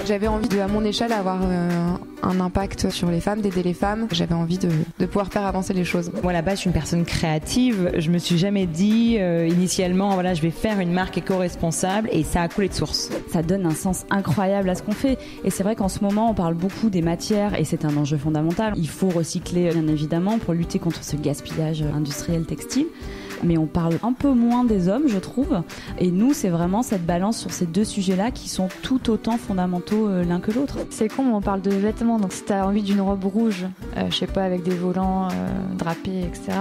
J'avais envie de, à mon échelle, avoir un impact sur les femmes, d'aider les femmes. J'avais envie de pouvoir faire avancer les choses. Moi, là-bas, je suis une personne créative. Je me suis jamais dit initialement, voilà, je vais faire une marque éco-responsable, et ça a coulé de source. Ça donne un sens incroyable à ce qu'on fait. Et c'est vrai qu'en ce moment, on parle beaucoup des matières et c'est un enjeu fondamental. Il faut recycler, bien évidemment, pour lutter contre ce gaspillage industriel textile. Mais on parle un peu moins des hommes, je trouve. Et nous, c'est vraiment cette balance sur ces deux sujets-là qui sont tout autant fondamentaux l'un que l'autre. C'est con, on parle de vêtements, donc si t'as envie d'une robe rouge, je sais pas, avec des volants drapés, etc.,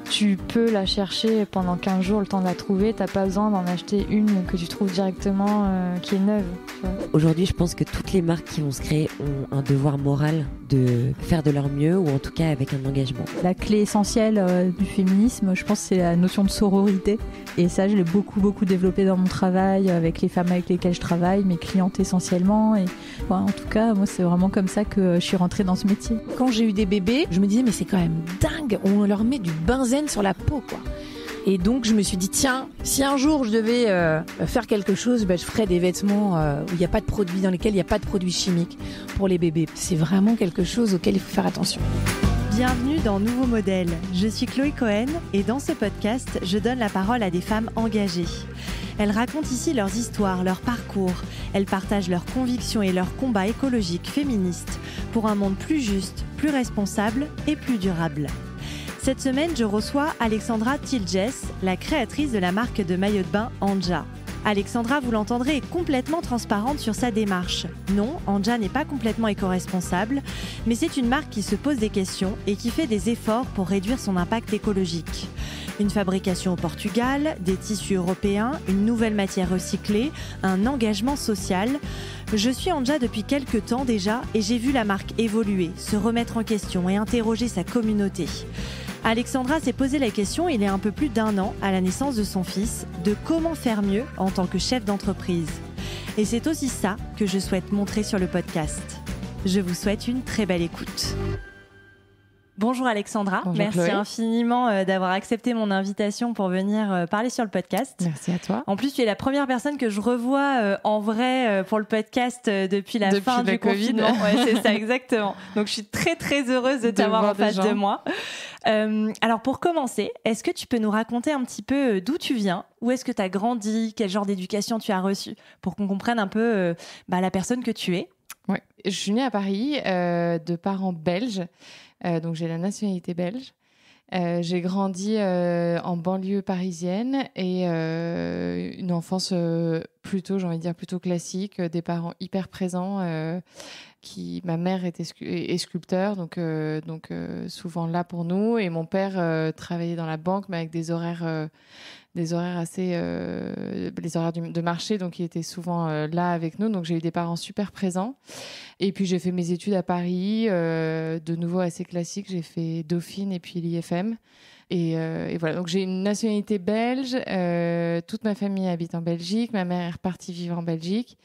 tu peux la chercher pendant 15 jours, le temps de la trouver. T'as pas besoin d'en acheter une que tu trouves directement, qui est neuve. Aujourd'hui, je pense que toutes les marques qui vont se créer ont un devoir moral de faire de leur mieux, ou en tout cas avec un engagement. La clé essentielle du féminisme, je pense, c'est la notion de sororité. Et ça, je l'ai beaucoup développé dans mon travail, avec les femmes avec lesquelles je travaille, mes clientes essentiellement. Et en tout cas, moi, c'est vraiment comme ça que je suis rentrée dans ce métier. Quand j'ai eu des bébés, je me disais, mais c'est quand même dingue, on leur met du benzène sur la peau, quoi. Et donc, je me suis dit, tiens, si un jour je devais faire quelque chose, je ferais des vêtements où il n'y a pas de produits, dans lesquels il n'y a pas de produits chimiques pour les bébés. C'est vraiment quelque chose auquel il faut faire attention. Bienvenue dans Nouveau Modèle. Je suis Chloé Cohen et dans ce podcast, je donne la parole à des femmes engagées. Elles racontent ici leurs histoires, leurs parcours. Elles partagent leurs convictions et leurs combats écologiques féministes pour un monde plus juste, plus responsable et plus durable. Cette semaine, je reçois Alexandra Tiljes, la créatrice de la marque de maillot de bain Anja. Alexandra, vous l'entendrez, est complètement transparente sur sa démarche. Non, Anja n'est pas complètement éco-responsable, mais c'est une marque qui se pose des questions et qui fait des efforts pour réduire son impact écologique. Une fabrication au Portugal, des tissus européens, une nouvelle matière recyclée, un engagement social. Je suis Anja depuis quelques temps déjà et j'ai vu la marque évoluer, se remettre en question et interroger sa communauté. Alexandra s'est posé la question il y a un peu plus d'1 an, à la naissance de son fils, de comment faire mieux en tant que chef d'entreprise. Et c'est aussi ça que je souhaite montrer sur le podcast. Je vous souhaite une très belle écoute. Bonjour Alexandra, Bonjour merci Chloé. Infiniment d'avoir accepté mon invitation pour venir parler sur le podcast. Merci à toi. En plus, tu es la première personne que je revois en vrai pour le podcast depuis la fin du confinement. Ouais, c'est ça, exactement. Donc, je suis très, très heureuse de t'avoir en face de moi. Alors, pour commencer, est-ce que tu peux nous raconter un petit peu d'où tu viens, où est-ce que tu as grandi, quel genre d'éducation tu as reçu, pour qu'on comprenne un peu la personne que tu es? Ouais. Je suis née à Paris, de parents belges, donc j'ai la nationalité belge. J'ai grandi en banlieue parisienne et une enfance plutôt, j'ai envie de dire, plutôt classique, des parents hyper présents. Ma mère est sculpteur, donc souvent là pour nous, et mon père travaillait dans la banque, mais avec des horaires assez les horaires de marché, donc il était souvent là avec nous. Donc j'ai eu des parents super présents. Et puis j'ai fait mes études à Paris, de nouveau assez classique. J'ai fait Dauphine et puis l'IFM. Et voilà, donc j'ai une nationalité belge. Toute ma famille habite en Belgique. Ma mère est repartie vivre en Belgique.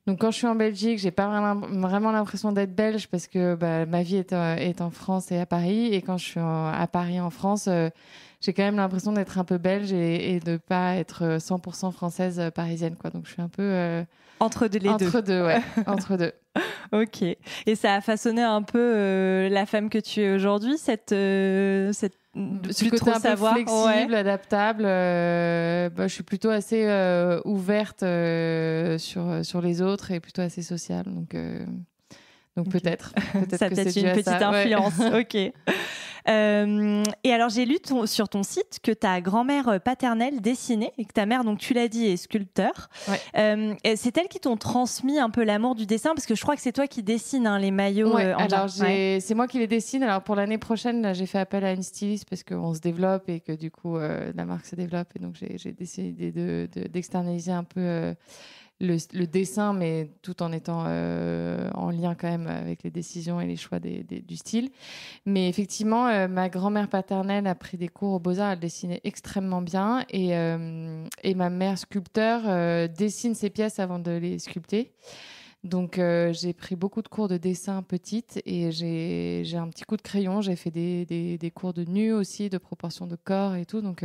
Donc quand je suis en Belgique, j'ai pas vraiment l'impression d'être belge, parce que ma vie est en France et à Paris. Et quand je suis à Paris en France, j'ai quand même l'impression d'être un peu belge et de pas être 100% française parisienne, quoi. Donc je suis un peu entre deux. Entre deux, ouais. Entre deux. Ok. Et ça a façonné un peu la femme que tu es aujourd'hui, cette ce côté un peu flexible, adaptable. Je suis plutôt assez ouverte sur les autres et plutôt assez sociale. Donc okay. peut-être ça que peut-être c'est une petite influence. Ouais. Ok. Et alors j'ai lu sur ton site que ta grand-mère paternelle dessinait et que ta mère, donc tu l'as dit, est sculpteur. Ouais. C'est elles qui t'ont transmis un peu l'amour du dessin, parce que je crois que c'est toi qui dessines les maillots. Ouais, alors c'est moi qui les dessine. Alors pour l'année prochaine, là, j'ai fait appel à une styliste parce qu'on se développe et que du coup la marque se développe, et donc j'ai décidé d'externaliser un peu le dessin, mais tout en étant en lien quand même avec les décisions et les choix du style. Mais effectivement, ma grand-mère paternelle a pris des cours aux Beaux-Arts, elle dessinait extrêmement bien, et ma mère sculpteur dessine ses pièces avant de les sculpter. Donc, j'ai pris beaucoup de cours de dessin petite et j'ai un petit coup de crayon. J'ai fait des cours de nu aussi, de proportion de corps et tout. Donc,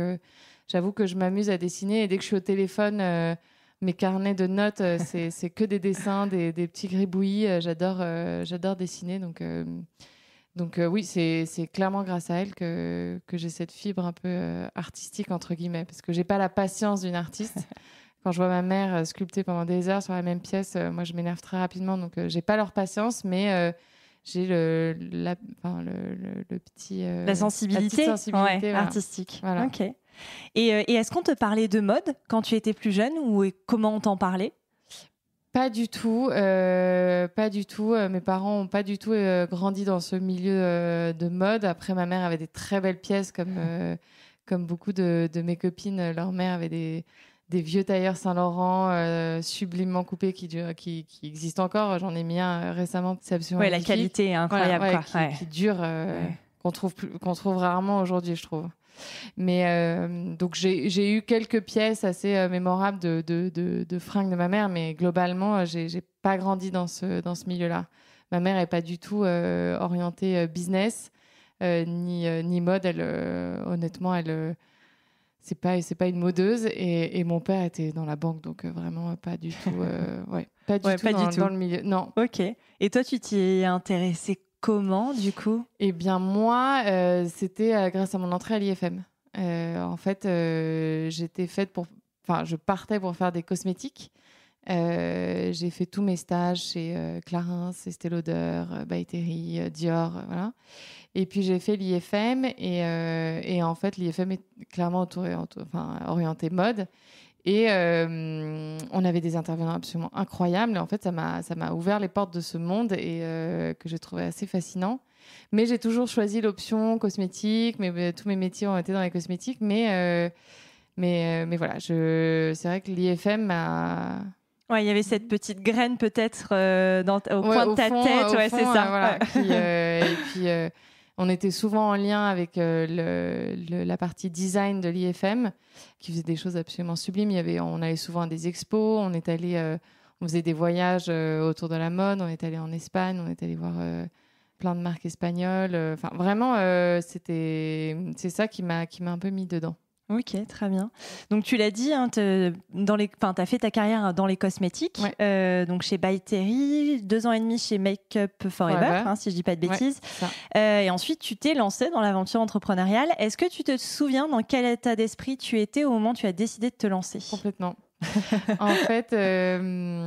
j'avoue que je m'amuse à dessiner. Et dès que je suis au téléphone, mes carnets de notes, c'est que des dessins, des petits gribouillis. J'adore dessiner. Donc oui, c'est clairement grâce à elle que j'ai cette fibre un peu artistique, entre guillemets. Parce que j'ai pas la patience d'une artiste. Quand je vois ma mère sculpter pendant des heures sur la même pièce, moi, je m'énerve très rapidement. Donc, j'ai pas leur patience, mais j'ai le petit... la sensibilité, la petite sensibilité voilà. artistique. Voilà. Ok. Et est-ce qu'on te parlait de mode quand tu étais plus jeune ou comment on t'en parlait ? Pas du tout. Pas du tout. Mes parents n'ont pas du tout grandi dans ce milieu de mode. Après, ma mère avait des très belles pièces, comme beaucoup de mes copines. Leur mère avait des vieux tailleurs Saint-Laurent sublimement coupés qui existent encore. J'en ai mis un récemment. C'est absolument la qualité est incroyable. Voilà, quoi. Qui dure, qu'on trouve rarement aujourd'hui, je trouve. Mais donc j'ai eu quelques pièces assez mémorables de fringues de ma mère, mais globalement, j'ai pas grandi dans ce milieu-là. Ma mère est pas du tout orientée business ni mode. Honnêtement, c'est pas une modeuse et mon père était dans la banque, donc vraiment pas du tout dans le milieu. Non. Ok. Et toi, tu t'y es intéressée comment, du coup ? Eh bien, moi, c'était grâce à mon entrée à l'IFM. En fait, je partais pour faire des cosmétiques. J'ai fait tous mes stages chez Clarins, Estée Lauder, By Terry, Dior, voilà. Et puis, j'ai fait l'IFM et en fait, l'IFM est clairement orienté mode. Et on avait des intervenants absolument incroyables. Et en fait, ça m'a ouvert les portes de ce monde et que j'ai trouvé assez fascinant. Mais j'ai toujours choisi l'option cosmétique. Tous mes métiers ont été dans les cosmétiques. Mais voilà, c'est vrai que l'IFM m'a... Ouais, il y avait cette petite graine peut-être au coin de ta tête. Ouais, c'est ça. Voilà. Et puis... on était souvent en lien avec la partie design de l'IFM, qui faisait des choses absolument sublimes. On allait souvent à des expos, on faisait des voyages autour de la mode, on est allé en Espagne, on est allé voir plein de marques espagnoles. Enfin, vraiment, c'est ça qui m'a un peu mis dedans. Ok, très bien. Donc, tu l'as dit, hein, tu as fait ta carrière dans les cosmétiques, donc chez By Terry, 2 ans et demi chez Make Up Forever, si je ne dis pas de bêtises. Et ensuite, tu t'es lancée dans l'aventure entrepreneuriale. Est-ce que tu te souviens dans quel état d'esprit tu étais au moment où tu as décidé de te lancer ? Complètement. En fait,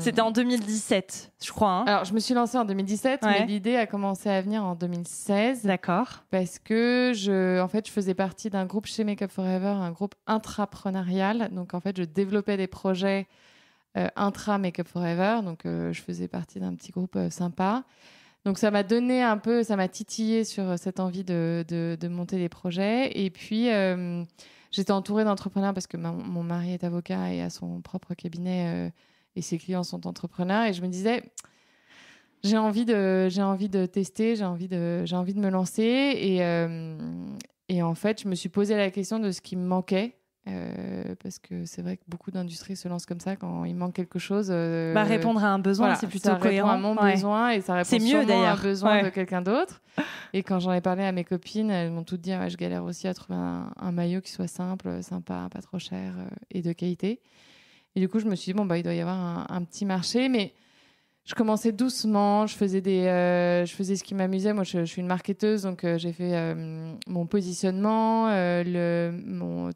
c'était en 2017, je crois. Hein. Alors, je me suis lancée en 2017, mais l'idée a commencé à venir en 2016. D'accord. Parce que je faisais partie d'un groupe chez Make Up Forever, un groupe intrapreneurial. Donc, en fait, je développais des projets intra Make Up Forever. Donc, je faisais partie d'un petit groupe sympa. Donc, ça m'a donné un peu, ça m'a titillé sur cette envie de monter des projets. Et puis... j'étais entourée d'entrepreneurs parce que mon mari est avocat et a son propre cabinet et ses clients sont entrepreneurs. Et je me disais, j'ai envie de tester, j'ai envie de me lancer. Et en fait, je me suis posé la question de ce qui me manquait. Parce que c'est vrai que beaucoup d'industries se lancent comme ça quand il manque quelque chose. Répondre à un besoin, c'est plutôt cohérent. Ça répond à mon besoin et ça répond sûrement à un besoin de quelqu'un d'autre. Et quand j'en ai parlé à mes copines, elles m'ont toutes dit je galère aussi à trouver un maillot qui soit simple, sympa, pas trop cher et de qualité. Et du coup, je me suis dit il doit y avoir un petit marché, mais je commençais doucement, je faisais ce qui m'amusait. Moi, je suis une marketeuse, donc j'ai fait mon positionnement,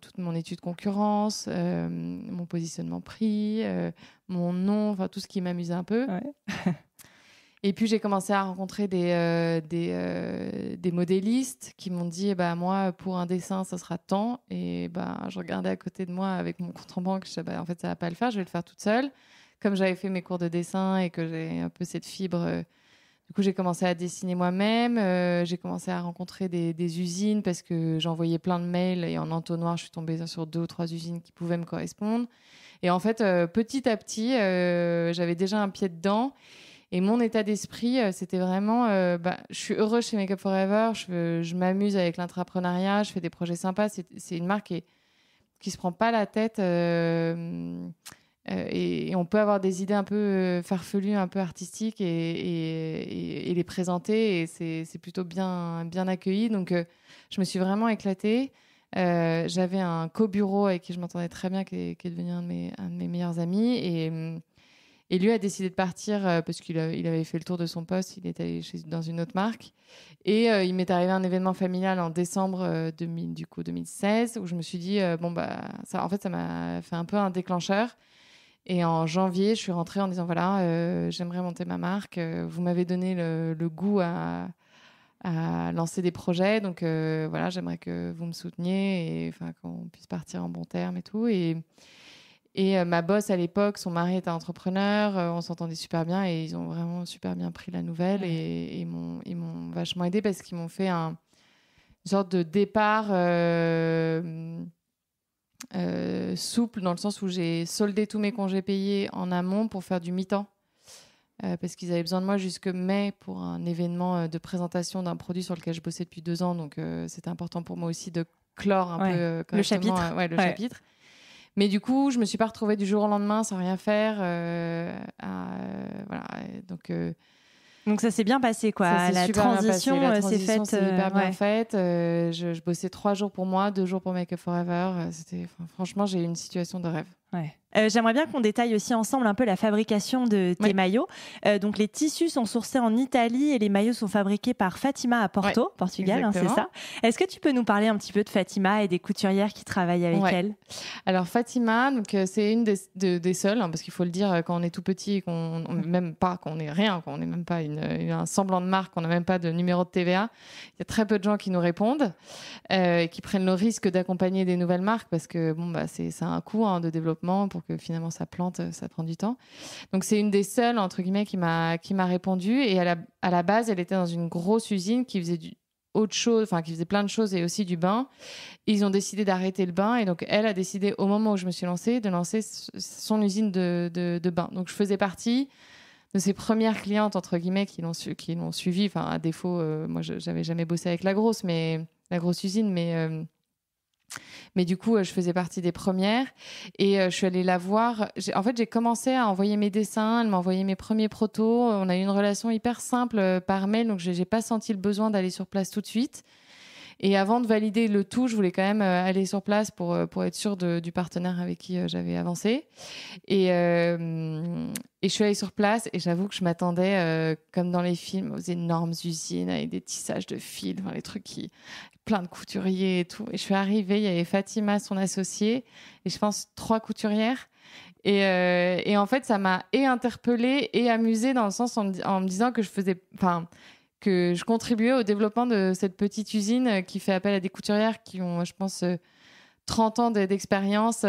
toute mon étude concurrence, mon positionnement prix, mon nom, enfin tout ce qui m'amusait un peu. Ouais. Et puis, j'ai commencé à rencontrer des modélistes qui m'ont dit moi, pour un dessin, ça sera tant. Et je regardais à côté de moi avec mon compte en banque. Je disais, en fait, ça ne va pas le faire, je vais le faire toute seule. Comme j'avais fait mes cours de dessin et que j'ai un peu cette fibre, du coup, j'ai commencé à dessiner moi-même. J'ai commencé à rencontrer des usines parce que j'envoyais plein de mails et en entonnoir, je suis tombée sur 2 ou 3 usines qui pouvaient me correspondre. Et en fait, petit à petit, j'avais déjà un pied dedans. Et mon état d'esprit, c'était vraiment... je suis heureuse chez Make Up Forever, je m'amuse avec l'entrepreneuriat, je fais des projets sympas. C'est une marque qui ne se prend pas la tête. et on peut avoir des idées un peu farfelues, un peu artistiques et les présenter. Et c'est plutôt bien accueilli. Donc, je me suis vraiment éclatée. J'avais un co-bureau avec qui je m'entendais très bien, qui est devenu un de mes meilleurs amis. Et lui a décidé de partir parce qu'il avait fait le tour de son poste. Il était allé dans une autre marque. Et il m'est arrivé un événement familial en décembre 2016 où je me suis dit, ça m'a fait un peu un déclencheur. Et en janvier, je suis rentrée en disant, voilà, j'aimerais monter ma marque. Vous m'avez donné le goût à lancer des projets. Donc, voilà, j'aimerais que vous me souteniez et qu'on puisse partir en bons termes et tout. Et ma boss, à l'époque, son mari était entrepreneur. On s'entendait super bien et ils ont vraiment super bien pris la nouvelle. Et ils m'ont vachement aidée parce qu'ils m'ont fait une sorte de départ souple, dans le sens où j'ai soldé tous mes congés payés en amont pour faire du mi-temps. Parce qu'ils avaient besoin de moi jusque mai pour un événement de présentation d'un produit sur lequel je bossais depuis 2 ans. Donc, c'était important pour moi aussi de clore un peu le chapitre. Chapitre. Mais du coup, je me suis pas retrouvée du jour au lendemain sans rien faire. Voilà. Donc ça s'est bien passé, quoi. La transition s'est faite. C'est hyper bien faite. Je bossais 3 jours pour moi, 2 jours pour Make Up Forever. Franchement, j'ai eu une situation de rêve. Ouais. J'aimerais bien qu'on détaille aussi ensemble un peu la fabrication de tes maillots. Donc les tissus sont sourcés en Italie et les maillots sont fabriqués par Fatima à Porto, Portugal, c'est ça. Est-ce que tu peux nous parler un petit peu de Fatima et des couturières qui travaillent avec elle? Alors Fatima, donc, c'est une des seules, parce qu'il faut le dire, quand on est tout petit, même pas, qu'on n'est rien, qu'on n'est même pas un semblant de marque, qu'on n'a même pas de numéro de TVA, il y a très peu de gens qui nous répondent et qui prennent le risque d'accompagner des nouvelles marques parce que c'est un coût de développement pour que finalement ça plante, ça prend du temps. Donc c'est une des seules entre guillemets qui m'a répondu et à la base elle était dans une grosse usine qui faisait qui faisait plein de choses et aussi du bain. Ils ont décidé d'arrêter le bain et donc elle a décidé au moment où je me suis lancée de lancer son usine de bain. Donc je faisais partie de ses premières clientes entre guillemets qui l'ont suivi. Enfin à défaut, moi j'avais jamais bossé avec la grosse usine, mais du coup, je faisais partie des premières et je suis allée la voir. J'ai commencé à envoyer mes dessins. Elle m'a envoyé mes premiers protos. On a eu une relation hyper simple par mail, donc je n'ai pas senti le besoin d'aller sur place tout de suite. Et avant de valider le tout, je voulais quand même aller sur place pour être sûre du partenaire avec qui j'avais avancé. Et je suis allée sur place et j'avoue que je m'attendais, comme dans les films, aux énormes usines avec des tissages de fils, les trucs plein de couturiers et tout. Et je suis arrivée, il y avait Fatima, son associée, et je pense 3 couturières. Et en fait, ça m'a interpellée et amusée dans le sens en me disant que que je contribuais au développement de cette petite usine qui fait appel à des couturières qui ont, je pense, 30 ans d'expérience dans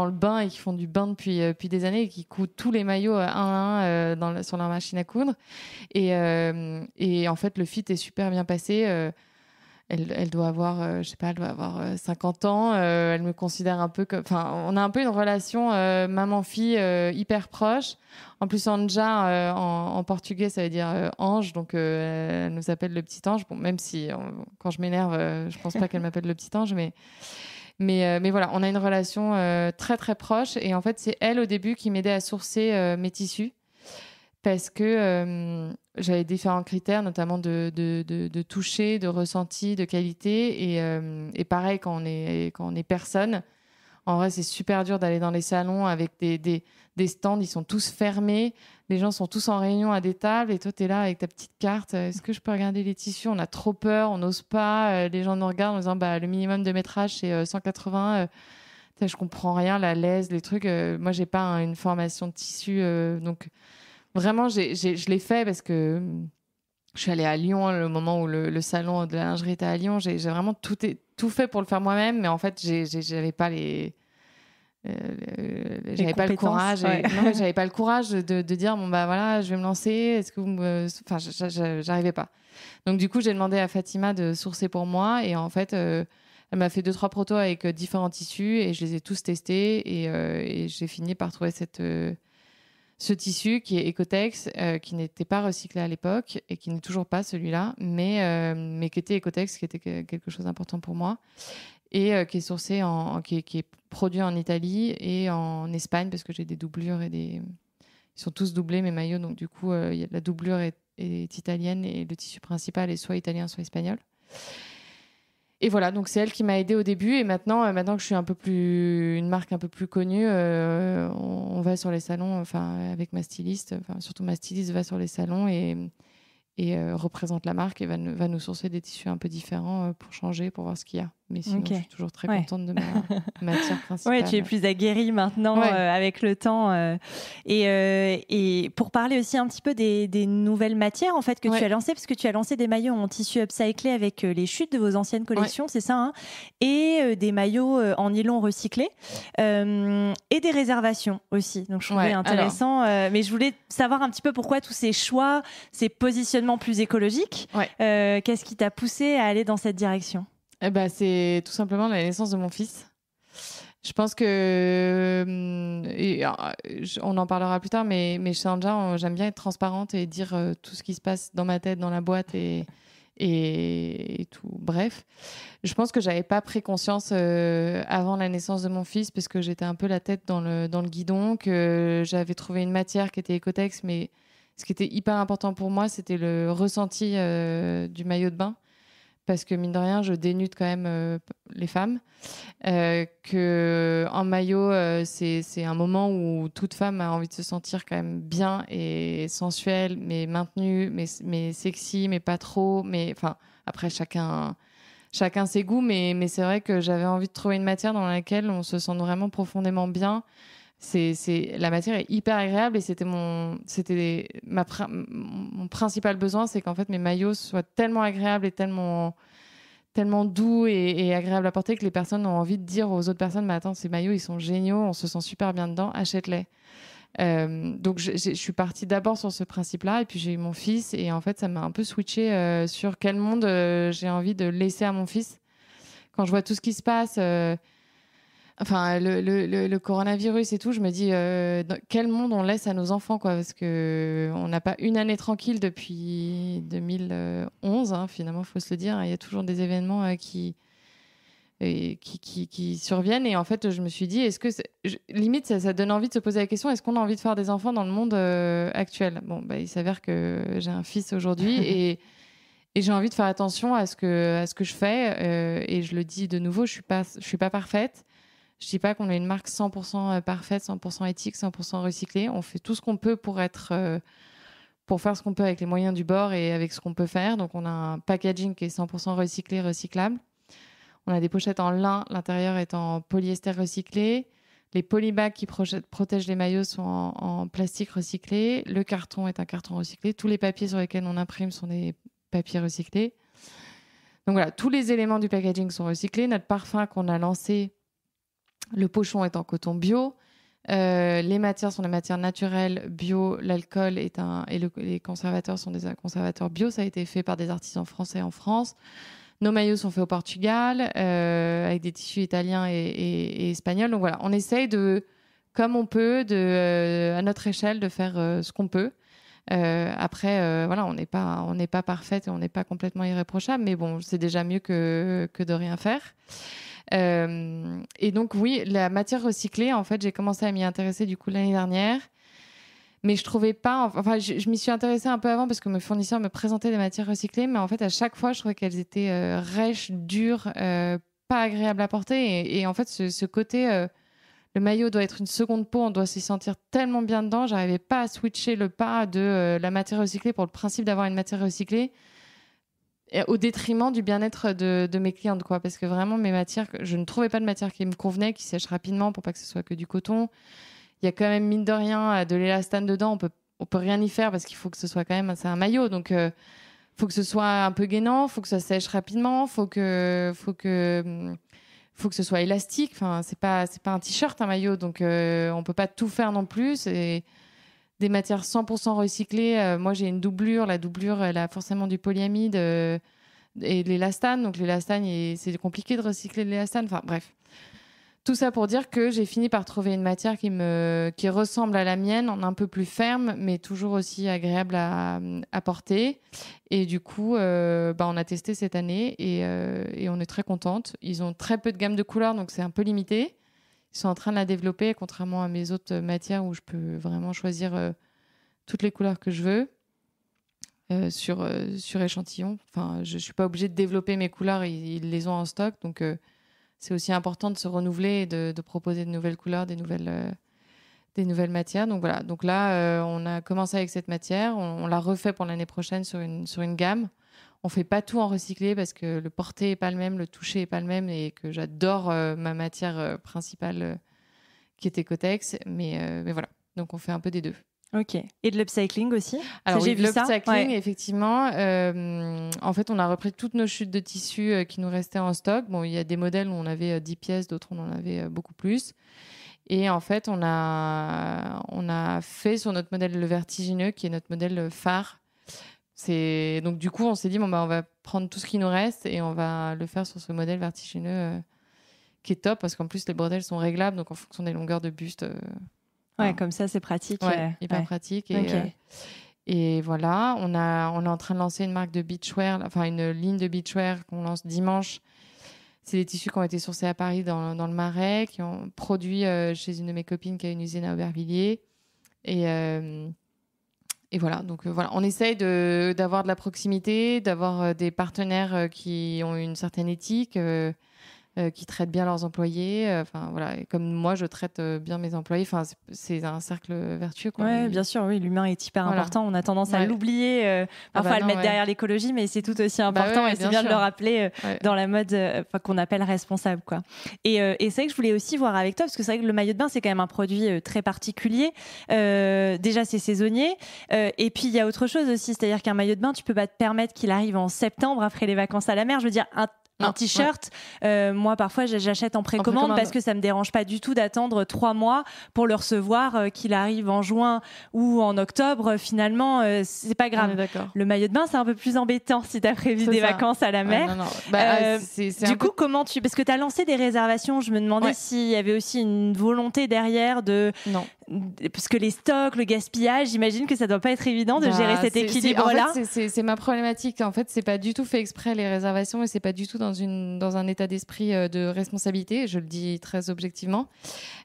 le bain et qui font du bain depuis des années et qui coudent tous les maillots un à un sur leur machine à coudre. Et en fait, le fit est super bien passé. Elle doit avoir, 50 ans. Elle me considère un peu comme... on a un peu une relation maman-fille hyper proche. En plus, Anja, en portugais, ça veut dire ange. Donc, elle nous appelle le petit ange. Bon, même si, quand je m'énerve, je pense pas qu'elle m'appelle le petit ange. Mais voilà, on a une relation très, très proche. Et en fait, c'est elle, au début, qui m'aidait à sourcer mes tissus. Parce que j'avais différents critères, notamment de toucher, de ressenti, de qualité. Et pareil, quand on est personne, en vrai, c'est super dur d'aller dans les salons avec des stands. Ils sont tous fermés. Les gens sont tous en réunion à des tables. Et toi, tu es là avec ta petite carte. Est-ce que je peux regarder les tissus? On a trop peur, on n'ose pas. Les gens nous regardent en disant le minimum de métrage, c'est 180. Je comprends rien, la lèse, les trucs. Moi, j'ai pas une formation de tissu. Donc... Vraiment, je l'ai fait parce que je suis allée à Lyon le moment où le salon de la lingerie était à Lyon. J'ai vraiment tout fait pour le faire moi-même, mais en fait, j'avais pas j'avais pas le courage. Non, j'avais pas le courage de dire voilà, je vais me lancer. Est-ce que j'arrivais pas. Donc du coup, j'ai demandé à Fatima de sourcer pour moi et en fait. Elle m'a fait 2-3 protos avec différents tissus et je les ai tous testés et j'ai fini par trouver ce tissu qui est Ecotex, qui n'était pas recyclé à l'époque et qui n'est toujours pas celui-là, mais qui était Ecotex, qui était quelque chose d'important pour moi, et qui est sourcé, qui est produit en Italie et en Espagne, parce que j'ai des doublures ils sont tous doublés, mes maillots, donc du coup, la doublure est italienne et le tissu principal est soit italien, soit espagnol. Et voilà, donc c'est elle qui m'a aidée au début, et maintenant que je suis une marque un peu plus connue, on va sur les salons, avec ma styliste, surtout ma styliste va sur les salons et représente la marque et va nous sourcer des tissus un peu différents pour changer, pour voir ce qu'il y a. Mais sinon, je suis toujours très contente de ma matière principale. Oui, tu es plus aguerrie maintenant avec le temps. Et pour parler aussi un petit peu des nouvelles matières en fait, que tu as lancées, parce que tu as lancé des maillots en tissu upcyclé avec les chutes de vos anciennes collections, c'est ça, hein, et des maillots en nylon recyclé, et des réservations aussi. Donc je trouvais intéressant. Mais je voulais savoir un petit peu pourquoi tous ces choix, ces positionnements plus écologiques. Qu'est-ce qui t'a poussé à aller dans cette direction ? C'est tout simplement la naissance de mon fils. Je pense que, on en parlera plus tard, mais chez Anja, j'aime bien être transparente et dire tout ce qui se passe dans ma tête, dans la boîte et tout. Bref, je pense que j'avais pas pris conscience avant la naissance de mon fils, parce que j'étais un peu la tête dans le guidon, que j'avais trouvé une matière qui était Ecotex, mais ce qui était hyper important pour moi, c'était le ressenti du maillot de bain. Parce que mine de rien, je dénude quand même les femmes. Que en maillot, c'est un moment où toute femme a envie de se sentir quand même bien et sensuelle, mais maintenue, mais sexy, mais pas trop. Mais enfin, après chacun ses goûts, mais c'est vrai que j'avais envie de trouver une matière dans laquelle on se sent vraiment profondément bien. La matière est hyper agréable et c'était mon principal besoin, c'est qu'en fait mes maillots soient tellement agréables et tellement doux et agréables à porter que les personnes ont envie de dire aux autres personnes, mais attends, ces maillots ils sont géniaux, on se sent super bien dedans, achète-les. Donc je suis partie d'abord sur ce principe-là, et puis j'ai eu mon fils et en fait ça m'a un peu switché sur quel monde j'ai envie de laisser à mon fils. Quand je vois tout ce qui se passe, le coronavirus et tout, je me dis dans quel monde on laisse à nos enfants, quoi, parce que on n'a pas une année tranquille depuis 2011, hein, finalement, faut se le dire. Il y a toujours des événements qui surviennent, et en fait, je me suis dit, limite, ça donne envie de se poser la question, est-ce qu'on a envie de faire des enfants dans le monde actuel ? Bon, il s'avère que j'ai un fils aujourd'hui et j'ai envie de faire attention à ce que je fais, et je le dis de nouveau, je suis pas parfaite. Je dis pas qu'on est une marque 100% parfaite, 100% éthique, 100% recyclée. On fait tout ce qu'on peut pour faire ce qu'on peut avec les moyens du bord et avec ce qu'on peut faire. Donc, on a un packaging qui est 100% recyclé, recyclable. On a des pochettes en lin, l'intérieur est en polyester recyclé. Les polybags qui protègent les maillots sont en plastique recyclé. Le carton est un carton recyclé. Tous les papiers sur lesquels on imprime sont des papiers recyclés. Donc voilà, tous les éléments du packaging sont recyclés. Notre parfum qu'on a lancé, le pochon est en coton bio. Les matières sont des matières naturelles bio. L'alcool et les conservateurs sont des conservateurs bio. Ça a été fait par des artisans français en France. Nos maillots sont faits au Portugal avec des tissus italiens et espagnols. Donc voilà, on essaye comme on peut, à notre échelle, de faire ce qu'on peut. Après, voilà, on n'est pas parfaite et on n'est pas complètement irréprochable, mais bon, c'est déjà mieux que de rien faire. Et donc oui, la matière recyclée, en fait, j'ai commencé à m'y intéresser du coup l'année dernière, mais je trouvais pas, je m'y suis intéressée un peu avant parce que mes fournisseurs me présentaient des matières recyclées, mais en fait à chaque fois je trouvais qu'elles étaient rêches, dures, pas agréables à porter, et en fait ce côté le maillot doit être une seconde peau, on doit s'y sentir tellement bien dedans, j'arrivais pas à switcher le pas de la matière recyclée pour le principe d'avoir une matière recyclée, au détriment du bien-être de mes clientes, quoi. Parce que vraiment, mes matières, je ne trouvais pas de matière qui me convenait, qui sèche rapidement pour pas que ce soit que du coton. Il y a quand même, mine de rien, de l'élastane dedans. On peut rien y faire parce qu'il faut que ce soit quand même, c'est un maillot. Donc, faut que ce soit un peu gainant, faut que ça sèche rapidement, faut que ce soit élastique. Enfin, c'est pas un t-shirt, un maillot. Donc, on peut pas tout faire non plus. C'est des matières 100% recyclées. Moi, j'ai une doublure. La doublure, elle a forcément du polyamide et l'élastane. Donc, l'élastane, c'est compliqué de recycler l'élastane. Enfin, bref. Tout ça pour dire que j'ai fini par trouver une matière qui ressemble à la mienne, en un peu plus ferme, mais toujours aussi agréable à porter. Et du coup, on a testé cette année et on est très contente. Ils ont très peu de gamme de couleurs, donc c'est un peu limité. Ils sont en train de la développer, contrairement à mes autres matières où je peux vraiment choisir toutes les couleurs que je veux sur échantillon. Enfin, je ne suis pas obligée de développer mes couleurs, ils les ont en stock, donc... c'est aussi important de se renouveler et de proposer de nouvelles couleurs, des nouvelles matières. Donc voilà. Donc là, on a commencé avec cette matière. On l'a refait pour l'année prochaine sur une gamme. On fait pas tout en recyclé parce que le porté est pas le même, le toucher est pas le même et que j'adore ma matière principale qui était Kotex. Mais voilà. Donc on fait un peu des deux. Ok. Et de l'upcycling aussi? Alors j'ai vu ça. L'upcycling, effectivement. En fait, on a repris toutes nos chutes de tissu qui nous restaient en stock. Bon, il y a des modèles où on avait 10 pièces, d'autres on en avait beaucoup plus. Et en fait, on a fait sur notre modèle le vertigineux, qui est notre modèle phare. Donc du coup, on s'est dit, on va prendre tout ce qui nous reste et on va le faire sur ce modèle vertigineux qui est top parce qu'en plus, les bretelles sont réglables. Donc en fonction des longueurs de buste... Ouais, comme ça, c'est pratique. Hyper pratique. Et voilà, on est en train de lancer une marque de beachwear, enfin une ligne de beachwear qu'on lance dimanche. C'est des tissus qui ont été sourcés à Paris dans le Marais, qui ont produit chez une de mes copines qui a une usine à Aubervilliers. Et voilà, donc voilà, on essaye d'avoir de la proximité, d'avoir des partenaires qui ont une certaine éthique. Qui traitent bien leurs employés. Enfin voilà, et comme moi, je traite bien mes employés. Enfin, c'est un cercle vertueux, quoi. Ouais, bien sûr, oui, l'humain est hyper important. On a tendance à l'oublier, parfois à le mettre derrière l'écologie, mais c'est tout aussi important et c'est bien de le rappeler dans la mode qu'on appelle responsable, quoi. Et c'est vrai que je voulais aussi voir avec toi, parce que c'est vrai que le maillot de bain, c'est quand même un produit très particulier. Déjà, c'est saisonnier. Et puis, il y a autre chose aussi, c'est-à-dire qu'un maillot de bain, tu peux pas te permettre qu'il arrive en septembre après les vacances à la mer. Je veux dire, un t-shirt, moi parfois j'achète en précommande parce que ça me dérange pas du tout d'attendre 3 mois pour le recevoir, qu'il arrive en juin ou en octobre. Finalement, c'est pas grave. Le maillot de bain, c'est un peu plus embêtant si t'as prévu des vacances à la mer. Du coup, comment parce que t'as lancé des réservations, je me demandais s'il y avait aussi une volonté derrière parce que les stocks, le gaspillage, j'imagine que ça doit pas être évident de gérer cet équilibre-là. En fait, c'est ma problématique. En fait, c'est pas du tout fait exprès les réservations et c'est pas du tout dans un état d'esprit de responsabilité. Je le dis très objectivement.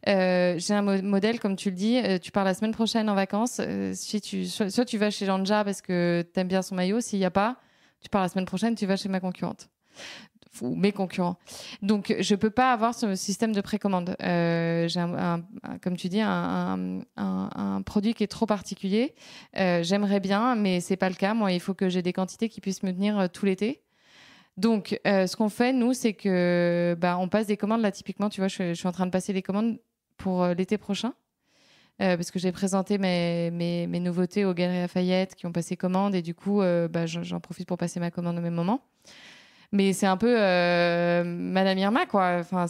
J'ai un modèle, comme tu le dis. Tu pars la semaine prochaine en vacances. Soit tu vas chez Janja parce que t'aimes bien son maillot. S'il y a pas, tu pars la semaine prochaine. Tu vas chez ma concurrente. Ou mes concurrents. Donc, je peux pas avoir ce système de précommande. J'ai comme tu dis, un produit qui est trop particulier. J'aimerais bien, mais c'est pas le cas. Moi, il faut que j'ai des quantités qui puissent me tenir tout l'été. Donc, ce qu'on fait, nous, c'est que on passe des commandes. Là, typiquement, tu vois, je suis en train de passer les commandes pour l'été prochain. Parce que j'ai présenté mes nouveautés aux Galeries Lafayette qui ont passé commande. Et du coup, j'en profite pour passer ma commande au même moment. Mais c'est un peu Madame Irma, quoi. Enfin,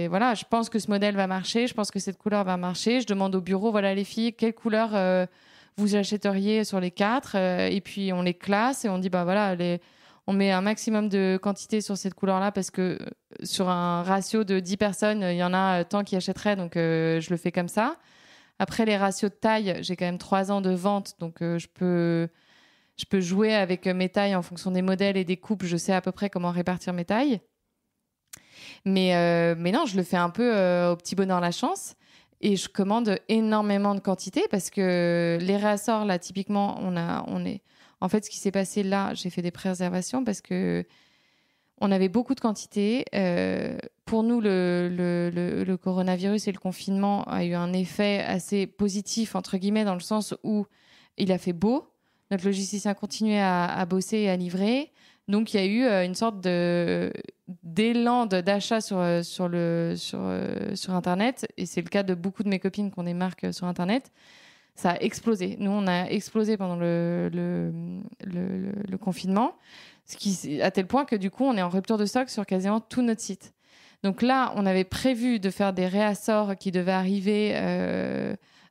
voilà, je pense que ce modèle va marcher, je pense que cette couleur va marcher. Je demande au bureau, voilà les filles, quelle couleur vous achèteriez sur les 4 et puis on les classe et on dit, voilà, on met un maximum de quantité sur cette couleur-là parce que sur un ratio de 10 personnes, il y en a tant qui achèteraient, donc je le fais comme ça. Après, les ratios de taille, j'ai quand même 3 ans de vente, donc je peux jouer avec mes tailles en fonction des modèles et des coupes. Je sais à peu près comment répartir mes tailles. Mais non, je le fais un peu au petit bonheur la chance. Et je commande énormément de quantité parce que les réassorts, là, typiquement, En fait, ce qui s'est passé là, j'ai fait des pré-réservations parce que on avait beaucoup de quantité. Pour nous, le coronavirus et le confinement a eu un effet assez positif, entre guillemets, dans le sens où il a fait beau. Notre logisticien continuait à bosser et à livrer. Donc, il y a eu une sorte d'élan d'achat sur Internet. Et c'est le cas de beaucoup de mes copines qui ont des marques sur Internet. Ça a explosé. Nous, on a explosé pendant le confinement, à tel point que, du coup, on est en rupture de stock sur quasiment tout notre site. Donc là, on avait prévu de faire des réassorts qui devaient arriver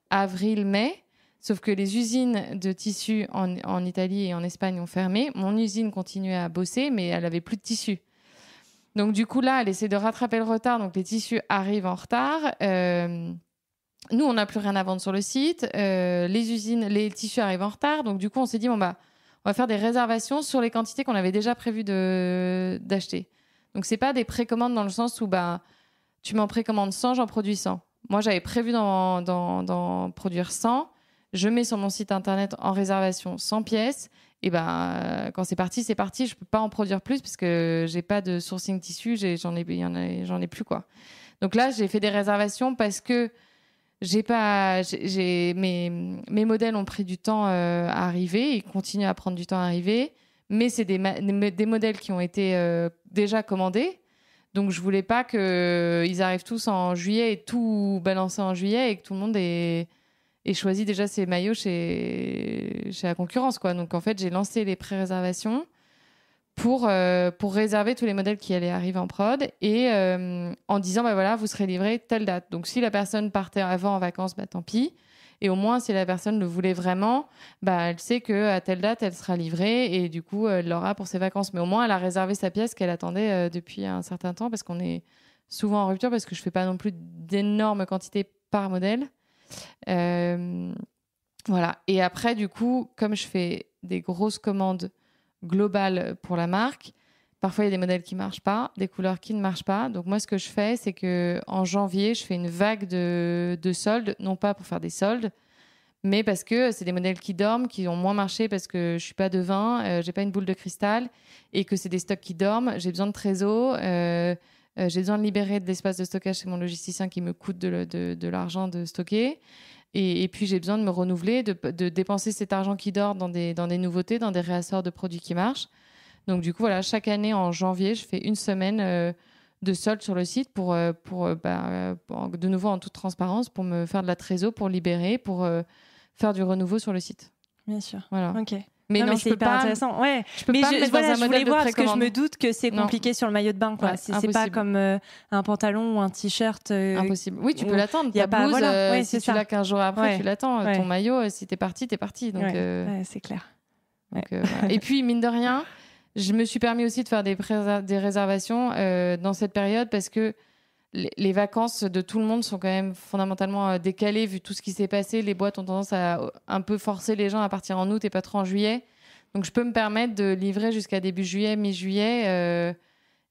avril-mai. Sauf que les usines de tissus en Italie et en Espagne ont fermé. Mon usine continuait à bosser, mais elle avait plus de tissu. Donc du coup là, elle essaie de rattraper le retard. Donc les tissus arrivent en retard. Nous, on n'a plus rien à vendre sur le site. Les usines, les tissus arrivent en retard. Donc du coup, on s'est dit on va faire des réservations sur les quantités qu'on avait déjà prévu d'acheter. Donc c'est pas des précommandes dans le sens où tu m'en précommandes 100, j'en produis 100. Moi, j'avais prévu d'en produire 100. Je mets sur mon site internet en réservation 100 pièces. Et quand c'est parti, c'est parti. Je peux pas en produire plus parce que j'ai pas de sourcing tissu. J'en ai plus, quoi. Donc là, j'ai fait des réservations parce que mes modèles ont pris du temps à arriver. Ils continuent à prendre du temps à arriver. Mais c'est des modèles qui ont été déjà commandés. Donc, je voulais pas qu'ils arrivent tous en juillet et tout balancer en juillet et que tout le monde ait choisi déjà ses maillots chez la concurrence, quoi. Donc, en fait, j'ai lancé les pré-réservations pour réserver tous les modèles qui allaient arriver en prod et en disant, voilà, vous serez livré telle date. Donc, si la personne partait avant en vacances, tant pis. Et au moins, si la personne le voulait vraiment, elle sait qu'à telle date, elle sera livrée et du coup, elle l'aura pour ses vacances. Mais au moins, elle a réservé sa pièce qu'elle attendait depuis un certain temps parce qu'on est souvent en rupture parce que je ne fais pas non plus d'énormes quantités par modèle. Voilà. Et après, du coup, comme je fais des grosses commandes globales pour la marque, parfois, il y a des modèles qui ne marchent pas, des couleurs qui ne marchent pas. Donc, moi, ce que je fais, c'est qu'en janvier, je fais une vague de soldes, non pas pour faire des soldes, mais parce que c'est des modèles qui dorment, qui ont moins marché parce que je ne suis pas devin, je n'ai pas une boule de cristal et que c'est des stocks qui dorment. J'ai besoin de trésor, j'ai besoin de libérer de l'espace de stockage chez mon logisticien qui me coûte de l'argent de stocker. Et puis, j'ai besoin de me renouveler, de dépenser cet argent qui dort dans des nouveautés, dans des réassorts de produits qui marchent. Donc, du coup, voilà, chaque année, en janvier, je fais une semaine de solde sur le site pour de nouveau, en toute transparence, pour me faire de la trésor, pour libérer, pour faire du renouveau sur le site. Bien sûr. Voilà. Ok. Mais non, c'est hyper intéressant. Ouais. Je peux pas me mettre dans un modèle de voulais voir parce que je précommande. me doute que c'est compliqué sur le maillot de bain, quoi. Ouais, c'est pas comme un pantalon ou un t-shirt. Impossible. Oui, tu peux l'attendre. Y a Ta pas, blouse, voilà. Ouais, si c'est tu ça. l'as 15 jours après, tu l'attends. Ouais. Ton maillot, si t'es parti, t'es parti. Donc, c'est clair. Donc, voilà. Et puis, mine de rien, je me suis permis aussi de faire des réservations dans cette période parce que les vacances de tout le monde sont quand même fondamentalement décalées vu tout ce qui s'est passé. Les boîtes ont tendance à un peu forcer les gens à partir en août et pas trop en juillet. Donc, je peux me permettre de livrer jusqu'à début juillet, mi-juillet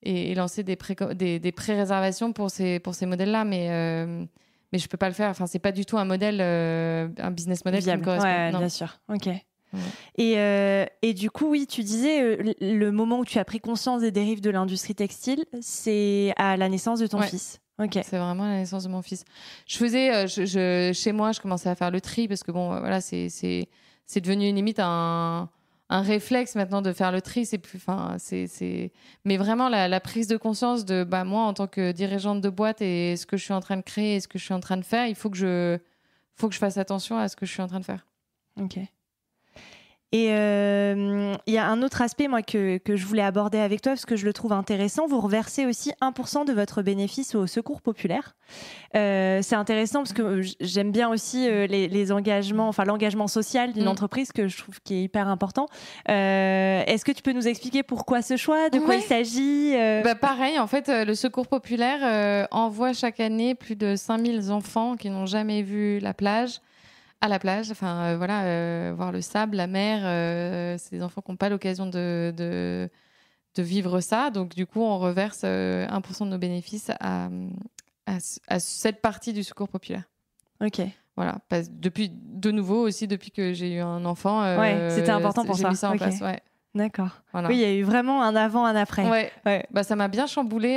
et lancer des pré-réservations pour ces modèles-là. Mais je peux pas le faire. Enfin, c'est pas du tout un modèle, un business model viable. Qui me correspond. Ouais, non. bien sûr. Ok. Ouais. Et du coup, oui, tu disais le moment où tu as pris conscience des dérives de l'industrie textile, c'est à la naissance de ton fils. Ok. C'est vraiment la naissance de mon fils. Je faisais, chez moi, je commençais à faire le tri parce que voilà, c'est devenu une limite un réflexe maintenant de faire le tri. C'est plus, mais vraiment la prise de conscience de moi en tant que dirigeante de boîte et ce que je suis en train de créer et ce que je suis en train de faire, il faut que je fasse attention à ce que je suis en train de faire. Ok. Et il y a un autre aspect, moi, que je voulais aborder avec toi, parce que je le trouve intéressant. Vous reversez aussi 1% de votre bénéfice au Secours populaire. C'est intéressant parce que j'aime bien aussi les engagements, enfin l'engagement social d'une entreprise que je trouve qui est hyper important. Est-ce que tu peux nous expliquer pourquoi ce choix, de quoi il s'agit Pareil, en fait, le Secours populaire envoie chaque année plus de 5000 enfants qui n'ont jamais vu la plage. À la plage, voir le sable, la mer, c'est des enfants qui n'ont pas l'occasion de vivre ça. Donc, du coup, on reverse 1% de nos bénéfices à cette partie du Secours populaire. Ok. Voilà. Depuis que j'ai eu un enfant. C'était important pour ça. J'ai mis ça en place, ouais. D'accord. Voilà. Oui, il y a eu vraiment un avant, un après. Ouais. Ça m'a bien chamboulé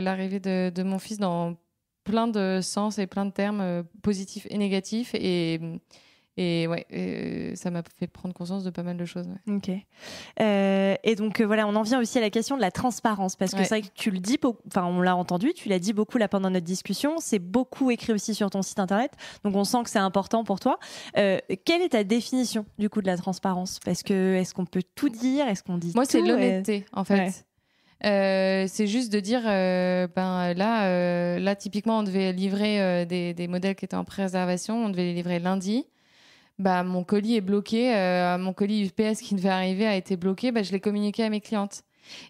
l'arrivée de mon fils dans plein de sens et plein de termes positifs et négatifs et ça m'a fait prendre conscience de pas mal de choses. Ouais. Ok. Et donc voilà, on en vient aussi à la question de la transparence parce que c'est vrai que tu le dis, on l'a entendu, tu l'as dit beaucoup là pendant notre discussion, c'est beaucoup écrit aussi sur ton site internet, donc on sent que c'est important pour toi. Quelle est ta définition du coup de la transparence ? Parce que est-ce qu'on peut tout dire ? Est-ce qu'on dit Moi, tout ? c'est l'honnêteté en fait. Ouais. C'est juste de dire là typiquement on devait livrer des modèles qui étaient en pré-réservation, on devait les livrer lundi. Mon colis est bloqué, mon colis UPS qui devait arriver a été bloqué, je l'ai communiqué à mes clientes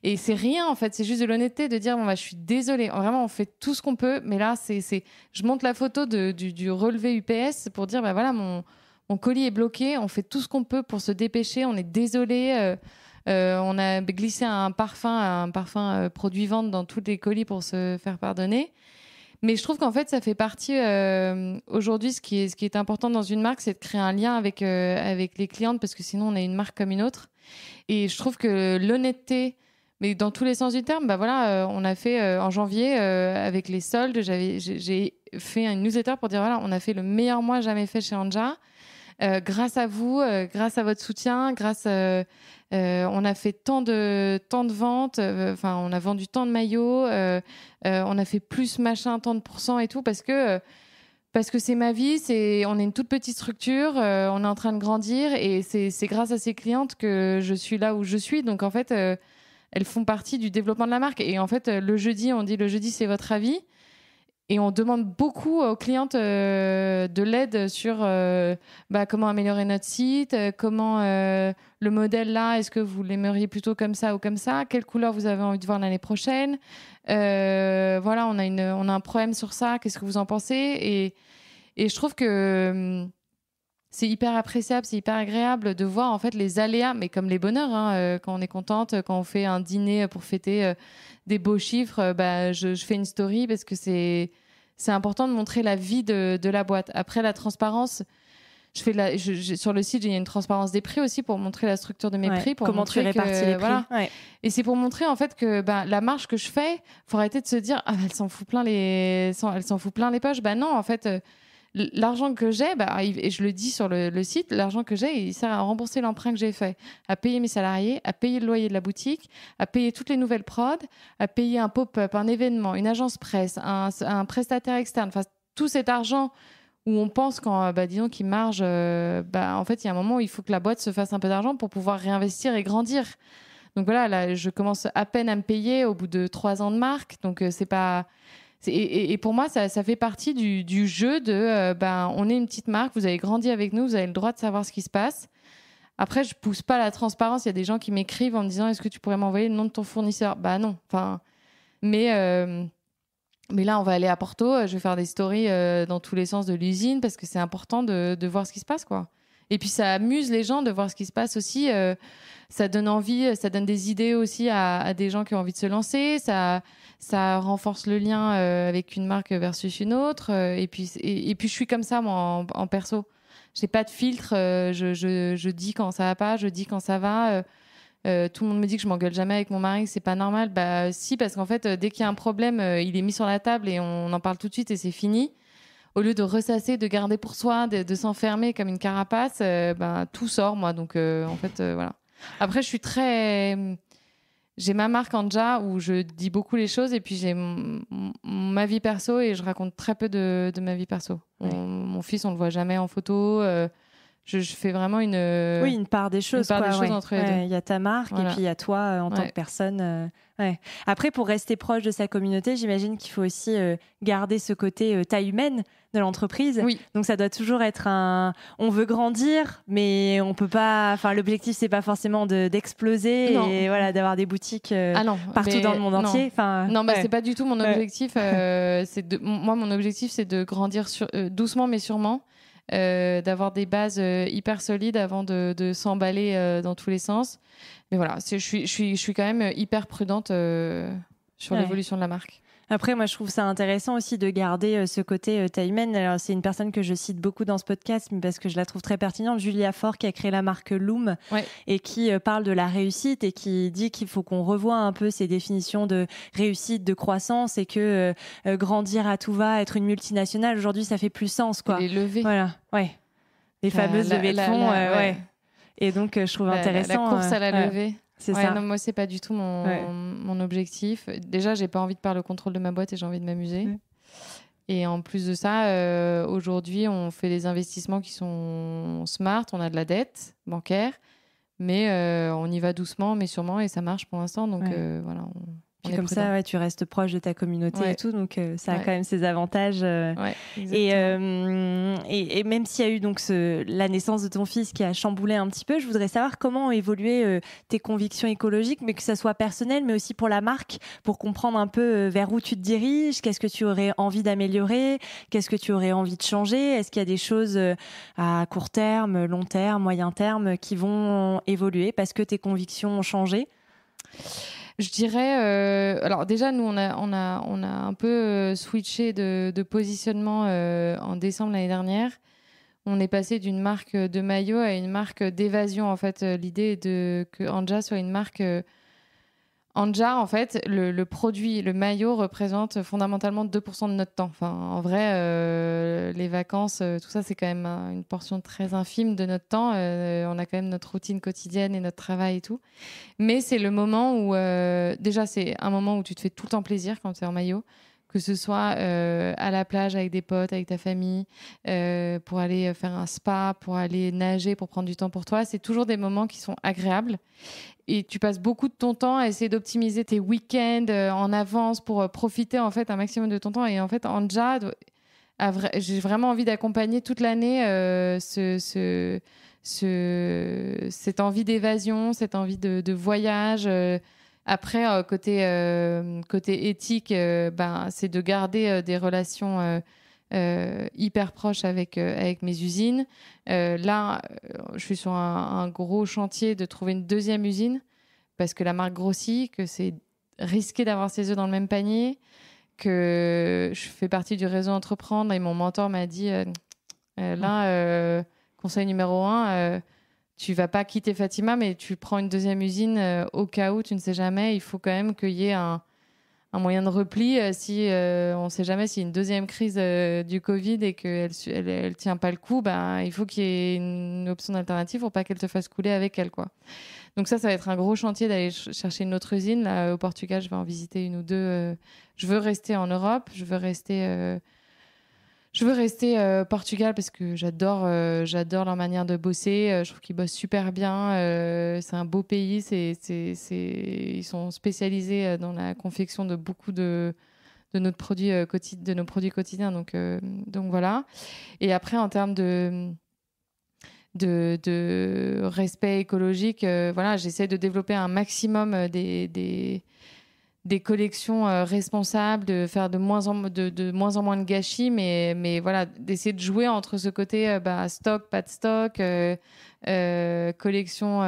Et c'est rien, en fait. C'est juste de l'honnêteté de dire, je suis désolée. Vraiment, on fait tout ce qu'on peut. Mais là, je monte la photo du relevé UPS pour dire, voilà, mon colis est bloqué. On fait tout ce qu'on peut pour se dépêcher. On est désolé. On a glissé un parfum produit vente dans tous les colis pour se faire pardonner. Mais je trouve qu'en fait, ça fait partie aujourd'hui, ce qui est important dans une marque, c'est de créer un lien avec les clientes, parce que sinon, on a une marque comme une autre. Et je trouve que l'honnêteté, mais dans tous les sens du terme, on a fait en janvier, avec les soldes, j'ai fait une newsletter pour dire, voilà, on a fait le meilleur mois jamais fait chez Anja. Grâce à vous, grâce à votre soutien, on a fait tant de ventes, on a vendu tant de maillots, on a fait plus machin, tant de pourcents et tout, parce que c'est ma vie, on est une toute petite structure, on est en train de grandir, et c'est grâce à ces clientes que je suis là où je suis. Donc en fait, elles font partie du développement de la marque. Et en fait, le jeudi, c'est votre avis. Et on demande beaucoup aux clientes de l'aide sur comment améliorer notre site, comment le modèle là, est-ce que vous l'aimeriez plutôt comme ça ou comme ça, quelle couleur vous avez envie de voir l'année prochaine, on a un problème sur ça, qu'est-ce que vous en pensez, et je trouve que c'est hyper appréciable, c'est hyper agréable de voir en fait les aléas, mais comme les bonheurs, quand on est contente, quand on fait un dîner pour fêter des beaux chiffres, je fais une story parce que c'est important de montrer la vie de la boîte. Après, la transparence, sur le site, il y a une transparence des prix aussi pour montrer la structure de mes prix. Pour comment tu répartis les prix. Voilà. Ouais. Et c'est pour montrer en fait que la marge que je fais, faut arrêter de se dire elle s'en fout plein les poches. Non, en fait, l'argent que j'ai, et je le dis sur le site, l'argent que j'ai, il sert à rembourser l'emprunt que j'ai fait, à payer mes salariés, à payer le loyer de la boutique, à payer toutes les nouvelles prods, à payer un pop-up, un événement, une agence presse, un prestataire externe. Enfin, tout cet argent où on pense disons qu'il marge, en fait, il y a un moment où il faut que la boîte se fasse un peu d'argent pour pouvoir réinvestir et grandir. Donc voilà, là, je commence à peine à me payer au bout de 3 ans de marque. Donc c'est pas... Et pour moi, ça fait partie du jeu de on est une petite marque, vous avez grandi avec nous, vous avez le droit de savoir ce qui se passe. Après, je pousse pas la transparence. Il y a des gens qui m'écrivent en me disant est-ce que tu pourrais m'envoyer le nom de ton fournisseur ? Non. Mais là, on va aller à Porto. Je vais faire des stories dans tous les sens de l'usine parce que c'est important de voir ce qui se passe, quoi. Et puis ça amuse les gens de voir ce qui se passe aussi. Ça donne envie, ça donne des idées aussi à des gens qui ont envie de se lancer. Ça renforce le lien avec une marque versus une autre. Et puis je suis comme ça, moi, en perso. J'ai pas de filtre. Je dis quand ça va pas, je dis quand ça va. Tout le monde me dit que je m'engueule jamais avec mon mari, que c'est pas normal. Si, parce qu'en fait, dès qu'il y a un problème, il est mis sur la table et on en parle tout de suite et c'est fini. Au lieu de ressasser, de garder pour soi, de s'enfermer comme une carapace, tout sort, moi. Donc, en fait, voilà. Après, j'ai ma marque Anja où je dis beaucoup les choses et puis j'ai ma vie perso et je raconte très peu de ma vie perso. Mon fils, on le voit jamais en photo. Je fais vraiment une part des choses. Entre les deux. Il y a ta marque et puis il y a toi en tant que personne. Après, pour rester proche de sa communauté, j'imagine qu'il faut aussi garder ce côté taille humaine de l'entreprise. Oui. Donc ça doit toujours être on veut grandir, mais on peut pas. Enfin, l'objectif c'est pas forcément d'exploser et d'avoir des boutiques partout dans le monde entier. C'est pas du tout mon objectif. Moi, mon objectif c'est de grandir doucement mais sûrement. D'avoir des bases hyper solides avant de s'emballer dans tous les sens. Mais voilà, je suis quand même hyper prudente sur l'évolution de la marque. Après, moi, je trouve ça intéressant aussi de garder ce côté taille humaine. Alors, c'est une personne que je cite beaucoup dans ce podcast, mais parce que je la trouve très pertinente. Julia Fort, qui a créé la marque Loom et qui parle de la réussite et qui dit qu'il faut qu'on revoie un peu ces définitions de réussite, de croissance et que grandir à tout va, être une multinationale, aujourd'hui, ça fait plus sens, quoi. Les levées. Voilà, les fameuses levées de fonds, Et donc, je trouve intéressant. La course à la levée. C'est ça. Non, moi, c'est pas du tout mon objectif. Déjà, j'ai pas envie de perdre le contrôle de ma boîte et j'ai envie de m'amuser. Et en plus de ça, aujourd'hui, on fait des investissements qui sont smart. On a de la dette bancaire, mais on y va doucement, mais sûrement, et ça marche pour l'instant. Donc voilà. Puis comme ça, tu restes proche de ta communauté et tout, donc ça a quand même ses avantages. Et même s'il y a eu donc la naissance de ton fils qui a chamboulé un petit peu, je voudrais savoir comment ont évolué tes convictions écologiques, mais que ça soit personnel, mais aussi pour la marque, pour comprendre un peu vers où tu te diriges, qu'est-ce que tu aurais envie d'améliorer, qu'est-ce que tu aurais envie de changer, est-ce qu'il y a des choses à court terme, long terme, moyen terme qui vont évoluer parce que tes convictions ont changé? Je dirais, alors déjà nous on a un peu switché de positionnement en décembre l'année dernière. On est passé d'une marque de maillot à une marque d'évasion en fait. L'idée est que Anja soit une marque. Anja, en fait, le produit, le maillot représente fondamentalement 2% de notre temps. Enfin, en vrai, les vacances, tout ça, c'est quand même une portion très infime de notre temps. On a quand même notre routine quotidienne et notre travail et tout. Mais c'est le moment où, déjà, c'est un moment où tu te fais tout le temps plaisir quand tu es en maillot. Que ce soit à la plage avec des potes, avec ta famille, pour aller faire un spa, pour aller nager, pour prendre du temps pour toi. C'est toujours des moments qui sont agréables. Et tu passes beaucoup de ton temps à essayer d'optimiser tes week-ends en avance pour profiter en fait un maximum de ton temps. Et en fait, Anja, j'ai vraiment envie d'accompagner toute l'année cette envie d'évasion, cette envie de voyage. Après, côté éthique, c'est de garder des relations hyper proches avec mes usines. Là, je suis sur un gros chantier de trouver une deuxième usine parce que la marque grossit, que c'est risqué d'avoir ses œufs dans le même panier, que je fais partie du réseau Entreprendre et mon mentor m'a dit conseil numéro 1, tu vas pas quitter Fatima, mais tu prends une deuxième usine au cas où, tu ne sais jamais. Il faut quand même qu'il y ait un moyen de repli si on ne sait jamais s'il y a une deuxième crise du Covid et qu'elle elle tient pas le coup, il faut qu'il y ait une option d'alternative pour pas qu'elle te fasse couler avec elle, quoi. Donc ça va être un gros chantier d'aller chercher une autre usine. Là, au Portugal, je vais en visiter une ou deux. Je veux rester en Europe, je veux rester Portugal parce que j'adore leur manière de bosser. Je trouve qu'ils bossent super bien. C'est un beau pays. Ils sont spécialisés dans la confection de beaucoup de nos produits quotidiens. Donc voilà. Et après, en termes de respect écologique, j'essaie de développer un maximum des collections responsables, de faire de moins en moins de gâchis, mais voilà, d'essayer de jouer entre ce côté stock, pas de stock, collection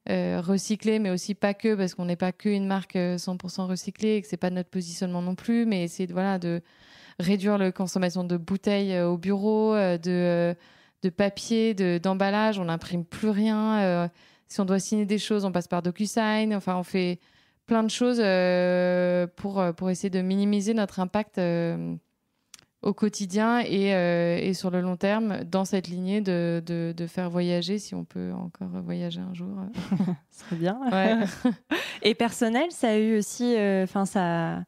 recyclée, mais aussi pas que, parce qu'on n'est pas que une marque 100% recyclée et que c'est pas notre positionnement non plus, mais essayer de réduire la consommation de bouteilles au bureau, de papier, d'emballage. On n'imprime plus rien. Si on doit signer des choses, on passe par DocuSign. Enfin, on fait plein de choses pour essayer de minimiser notre impact au quotidien et sur le long terme dans cette lignée de faire voyager, si on peut encore voyager un jour. Ce serait bien. Ouais. Et personnel, ça a eu aussi, d'un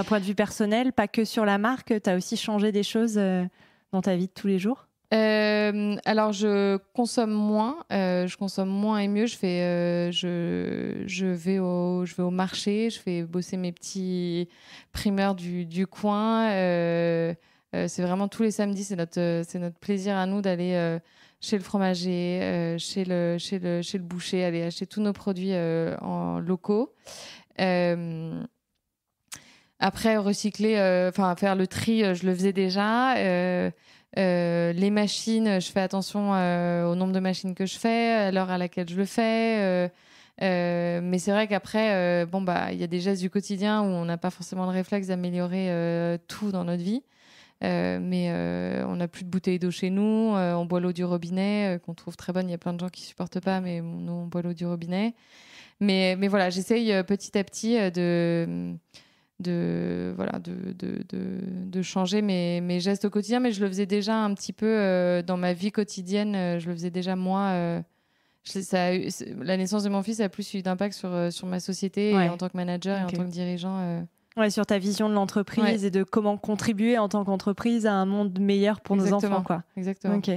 point de vue personnel, pas que sur la marque, tu as aussi changé des choses dans ta vie de tous les jours? Alors je consomme moins et mieux. Je vais au marché, je fais bosser mes petits primeurs du coin. C'est vraiment tous les samedis, c'est notre plaisir à nous d'aller chez le fromager, chez le boucher, aller acheter tous nos produits en locaux. Après recycler, faire le tri, je le faisais déjà. Les machines, je fais attention au nombre de machines que je fais, à l'heure à laquelle je le fais. Mais c'est vrai qu'après, il y a des gestes du quotidien où on n'a pas forcément le réflexe d'améliorer tout dans notre vie. Mais on n'a plus de bouteilles d'eau chez nous, on boit l'eau du robinet, qu'on trouve très bonne. Il y a plein de gens qui supportent pas, mais nous, on boit l'eau du robinet. Mais voilà, j'essaye petit à petit de changer mes gestes au quotidien, mais je le faisais déjà un petit peu dans ma vie quotidienne. Je le faisais déjà moi. La naissance de mon fils a plus eu d'impact sur ma société et en tant que manager et en tant que dirigeant. Sur ta vision de l'entreprise et de comment contribuer en tant qu'entreprise à un monde meilleur pour nos enfants, quoi. Exactement. Ok.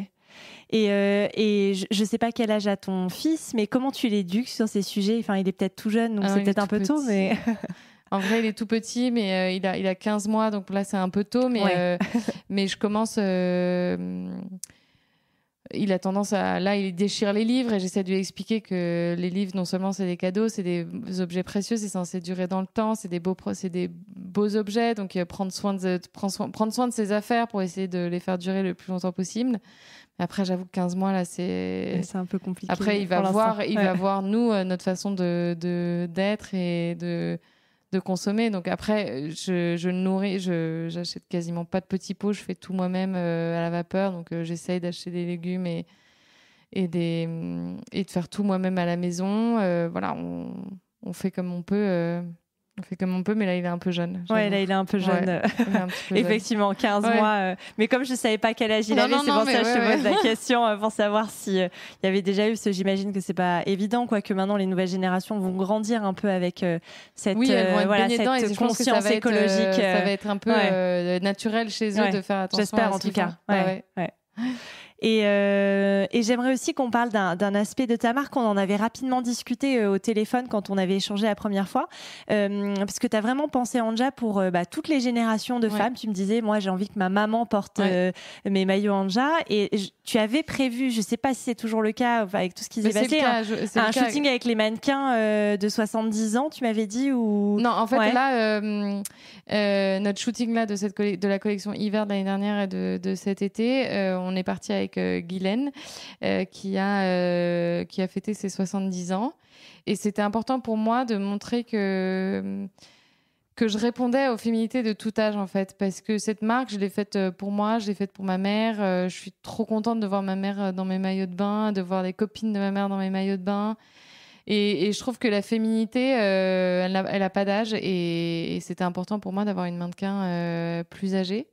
Et je ne sais pas quel âge a ton fils, mais comment tu l'éduques sur ces sujets? Enfin, il est peut-être tout jeune, donc c'est peut-être un peu tôt, mais... En vrai, il est tout petit, mais il a 15 mois, donc là, c'est un peu tôt. Mais je commence... il a tendance à... Là, il déchire les livres et j'essaie de lui expliquer que les livres, non seulement c'est des cadeaux, c'est des objets précieux, c'est censé durer dans le temps, c'est des beaux objets. Donc, prendre soin de ses affaires pour essayer de les faire durer le plus longtemps possible. Après, j'avoue que 15 mois, là, c'est un peu compliqué. Après, il va voir, nous, notre façon d'être et de consommer. Donc après, je le nourris, j'achète quasiment pas de petits pots, je fais tout moi-même à la vapeur. Donc j'essaye d'acheter des légumes et de faire tout moi-même à la maison. Voilà, on fait comme on peut. On fait comme on peut, mais là, il est un peu jeune. Ouais, là, il est un peu jeune. Ouais, il est un petit peu Effectivement, 15 mois. Mais comme je ne savais pas quel âge il avait, c'est pour ça que je te pose la question, pour savoir s'il y avait déjà eu, j'imagine que ce n'est pas évident, que maintenant, les nouvelles générations vont grandir un peu avec cette, cette conscience écologique. Ça va être un peu naturel chez eux de faire attention. J'espère, en tout cas. Et j'aimerais aussi qu'on parle d'un aspect de ta marque. On en avait rapidement discuté au téléphone quand on avait échangé la première fois. Parce que tu as vraiment pensé Anja pour toutes les générations de femmes. Tu me disais, moi, j'ai envie que ma maman porte mes maillots Anja. Et tu avais prévu, je ne sais pas si c'est toujours le cas avec tout ce qui s'est passé, un shooting avec les mannequins de 70 ans, tu m'avais dit ou... Non, en fait, là, notre shooting là, de la collection hiver de l'année dernière et de cet été, on est parti avec Guylaine qui a fêté ses 70 ans. Et c'était important pour moi de montrer que je répondais aux féminités de tout âge, en fait. Parce que cette marque, je l'ai faite pour moi, je l'ai faite pour ma mère. Je suis trop contente de voir ma mère dans mes maillots de bain, de voir les copines de ma mère dans mes maillots de bain. Et je trouve que la féminité, elle n'a pas d'âge. Et c'était important pour moi d'avoir une mannequin plus âgée.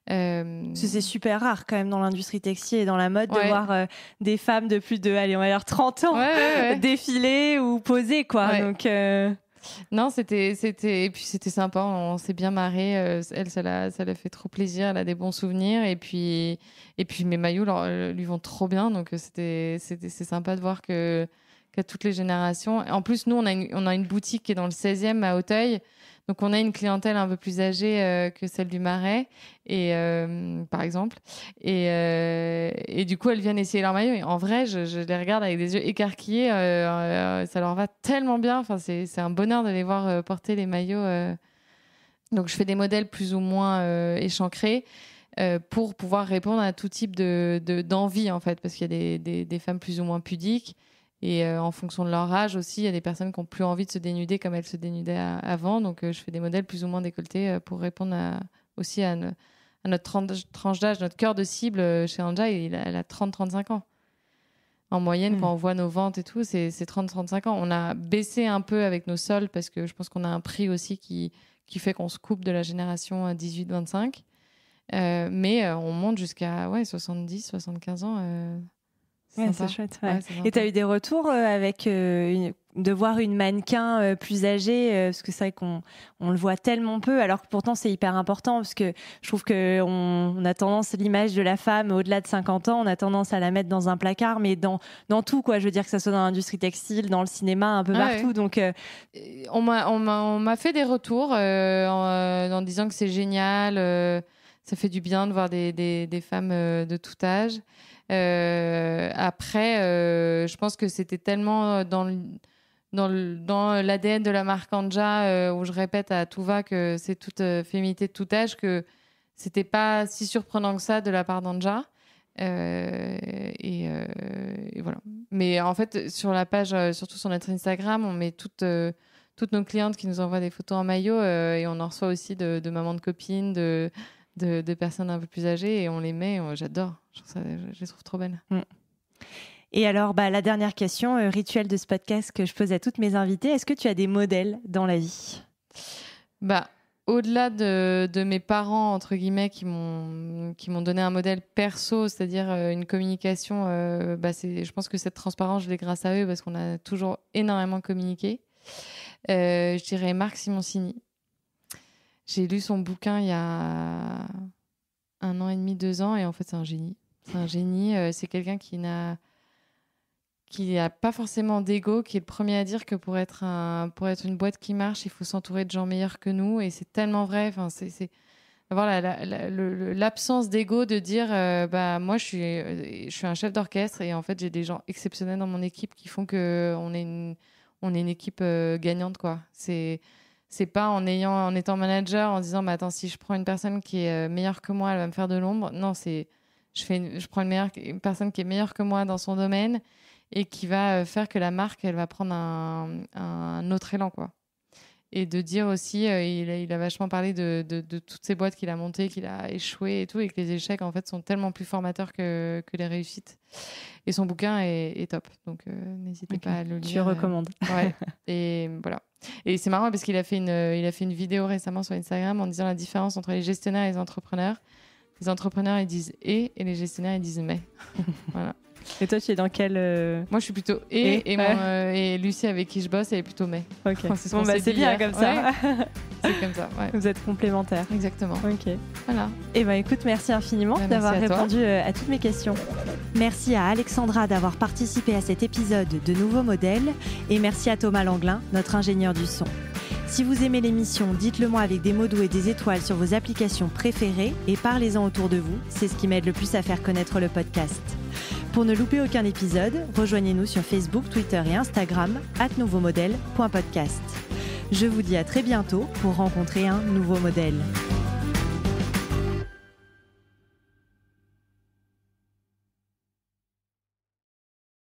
C'est super rare quand même dans l'industrie textile et dans la mode de voir des femmes de plus de, allez, on va dire 30 ans défiler ou poser, quoi. Ouais. Donc, non, et puis c'était sympa, on s'est bien marré. Elle, ça l'a fait trop plaisir, elle a des bons souvenirs. Et puis mes maillots lui vont trop bien, donc c'est sympa de voir qu'à toutes les générations. En plus, nous, on a une boutique qui est dans le 16e à Auteuil. Donc, on a une clientèle un peu plus âgée que celle du Marais, par exemple. Et du coup, elles viennent essayer leurs maillots. Et en vrai, je les regarde avec des yeux écarquillés. Ça leur va tellement bien. Enfin, c'est un bonheur de les voir porter les maillots. Donc, je fais des modèles plus ou moins échancrés pour pouvoir répondre à tout type d'envie, en fait. Parce qu'il y a des femmes plus ou moins pudiques. Et en fonction de leur âge aussi, il y a des personnes qui n'ont plus envie de se dénuder comme elles se dénudaient avant. Donc, je fais des modèles plus ou moins décolletés pour répondre aussi à notre tranche d'âge. Notre cœur de cible chez Anja, elle a 30-35 ans. En moyenne, quand on voit nos ventes et tout, c'est 30-35 ans. On a baissé un peu avec nos soldes parce que je pense qu'on a un prix aussi qui fait qu'on se coupe de la génération 18-25. Mais on monte jusqu'à 70-75 ans. C'est chouette. Ouais. Et tu as eu des retours avec de voir une mannequin plus âgée, parce que c'est vrai qu'on le voit tellement peu, alors que pourtant c'est hyper important, parce que je trouve qu'on a tendance, l'image de la femme au-delà de 50 ans, on a tendance à la mettre dans un placard, mais dans tout, quoi. Je veux dire que ça soit dans l'industrie textile, dans le cinéma, un peu partout. Ouais. Donc, on m'a fait des retours en disant que c'est génial, ça fait du bien de voir des femmes de tout âge. Après, je pense que c'était tellement dans l'ADN de la marque Anja, où je répète à tout va que c'est toute féminité de tout âge, que c'était pas si surprenant que ça de la part d'Anja. Et voilà. Mais en fait, sur la page, surtout sur notre Instagram, on met toutes nos clientes qui nous envoient des photos en maillot, et on en reçoit aussi de mamans de copines, de personnes un peu plus âgées, et on les met. J'adore. Je les trouve trop belles. Et alors, la dernière question, rituel de ce podcast que je pose à toutes mes invitées, est-ce que tu as des modèles dans la vie ? Au-delà de mes parents, entre guillemets, qui m'ont donné un modèle perso, c'est-à-dire une communication, je pense que cette transparence, je l'ai grâce à eux, parce qu'on a toujours énormément communiqué. Je dirais Marc Simoncini. J'ai lu son bouquin il y a 1 an et demi, 2 ans, et en fait, c'est un génie. C'est un génie. C'est quelqu'un qui n'a qui n'a pas forcément d'ego, qui est le premier à dire que pour être une boîte qui marche, il faut s'entourer de gens meilleurs que nous. Et c'est tellement vrai. Enfin, c'est avoir l'absence d'ego de dire moi, je suis un chef d'orchestre et en fait, j'ai des gens exceptionnels dans mon équipe qui font qu'on est une équipe gagnante, quoi. C'est pas en étant manager, en disant attends, si je prends une personne qui est meilleure que moi, elle va me faire de l'ombre. Non, je prends une personne qui est meilleure que moi dans son domaine et qui va faire que la marque, elle va prendre un autre élan, quoi. Et de dire aussi, il a vachement parlé de toutes ces boîtes qu'il a montées, qu'il a échoué et tout, et que les échecs, en fait, sont tellement plus formateurs que les réussites. Et son bouquin est top, donc n'hésitez pas à le lire. Tu recommandes. Ouais. Et voilà. Et c'est marrant parce qu'il a fait une vidéo récemment sur Instagram en disant la différence entre les gestionnaires et les entrepreneurs. Les entrepreneurs, ils disent « et les gestionnaires, ils disent « mais ». Voilà. Et toi, tu es dans quel... Moi, je suis plutôt « et Lucie, avec qui je bosse, elle est plutôt « mais ». Ok. C'est bien hier. comme ça. Ouais. C'est comme ça, ouais. Vous êtes complémentaires. Exactement. Ok. Voilà. Et écoute, merci infiniment d'avoir répondu à toutes mes questions. Merci à Alexandra d'avoir participé à cet épisode de Nouveau Modèle et merci à Thomas Langlin, notre ingénieur du son. Si vous aimez l'émission, dites-le moi avec des mots doux et des étoiles sur vos applications préférées et parlez-en autour de vous. C'est ce qui m'aide le plus à faire connaître le podcast. Pour ne louper aucun épisode, rejoignez-nous sur Facebook, Twitter et Instagram @nouveaumodèle.podcast. Je vous dis à très bientôt pour rencontrer un nouveau modèle.